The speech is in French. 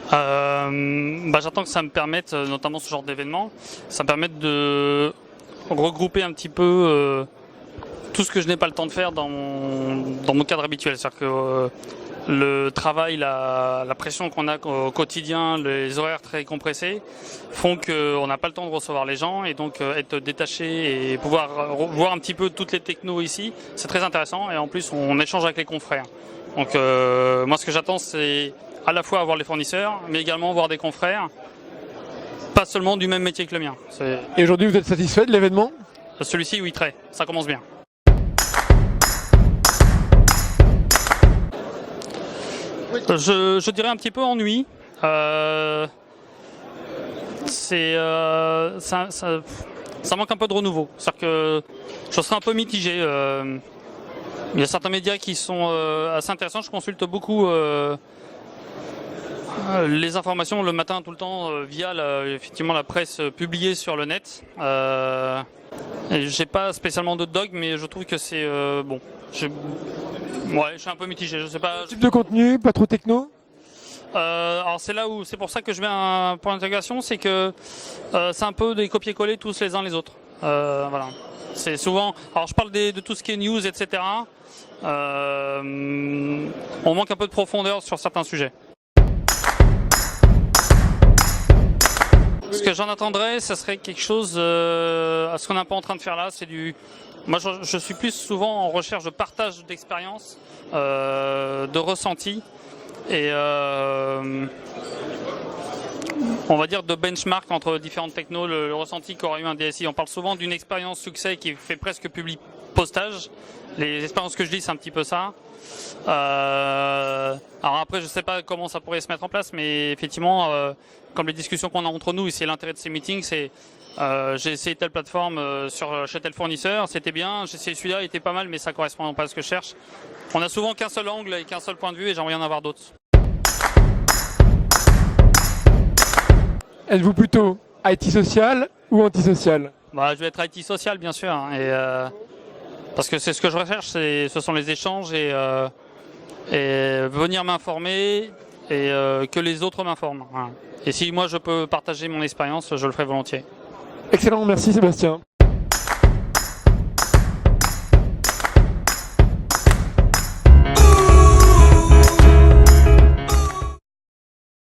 J'attends que ça me permette, notamment ce genre d'événement, ça me permette de regrouper un petit peu tout ce que je n'ai pas le temps de faire dans mon cadre habituel. C'est-à-dire que le travail, la pression qu'on a au quotidien, les horaires très compressés font qu'on n'a pas le temps de recevoir les gens, et donc être détaché et pouvoir voir un petit peu toutes les technos ici, c'est très intéressant, et en plus on échange avec les confrères. Donc moi ce que j'attends, c'est à la fois avoir les fournisseurs, mais également voir des confrères, pas seulement du même métier que le mien. Et aujourd'hui, vous êtes satisfait de l'événement? Celui-ci, oui, très. Ça commence bien. Je dirais un petit peu ennui. Ça manque un peu de renouveau. C'est-à-dire que je serais un peu mitigé. Il y a certains médias qui sont assez intéressants. Je consulte beaucoup les informations le matin tout le temps via effectivement la presse publiée sur le net. J'ai pas spécialement de dogme, mais je trouve que c'est bon. Je suis un peu mitigé. Je sais pas. Type de contenu, pas trop techno? Alors c'est pour ça que je mets un point d'interrogation, c'est que c'est un peu des copier-coller tous les uns les autres. Voilà. C'est souvent. Alors je parle de tout ce qui est news, etc. On manque un peu de profondeur sur certains sujets. Ce que j'en attendrais, ça serait quelque chose à ce qu'on n'est pas en train de faire là. Moi, je suis plus souvent en recherche de partage d'expérience, de ressenti, et on va dire de benchmark entre différentes technos, le ressenti qu'aurait eu un DSI. On parle souvent d'une expérience succès qui fait presque public postage. Les expériences que je dis, c'est un petit peu ça. Alors après, je sais pas comment ça pourrait se mettre en place, mais effectivement, comme les discussions qu'on a entre nous, et c'est l'intérêt de ces meetings, c'est j'ai essayé telle plateforme chez tel fournisseur, c'était bien, j'ai essayé celui-là, il était pas mal, mais ça correspond pas à ce que je cherche. On a souvent qu'un seul angle et qu'un seul point de vue, et j'aimerais en avoir d'autres. Êtes-vous plutôt IT social ou antisocial? Je vais être IT social, bien sûr, hein, parce que c'est ce que je recherche, ce sont les échanges et venir m'informer et que les autres m'informent. Voilà. Et si moi je peux partager mon expérience, je le ferai volontiers. Excellent, merci Sébastien.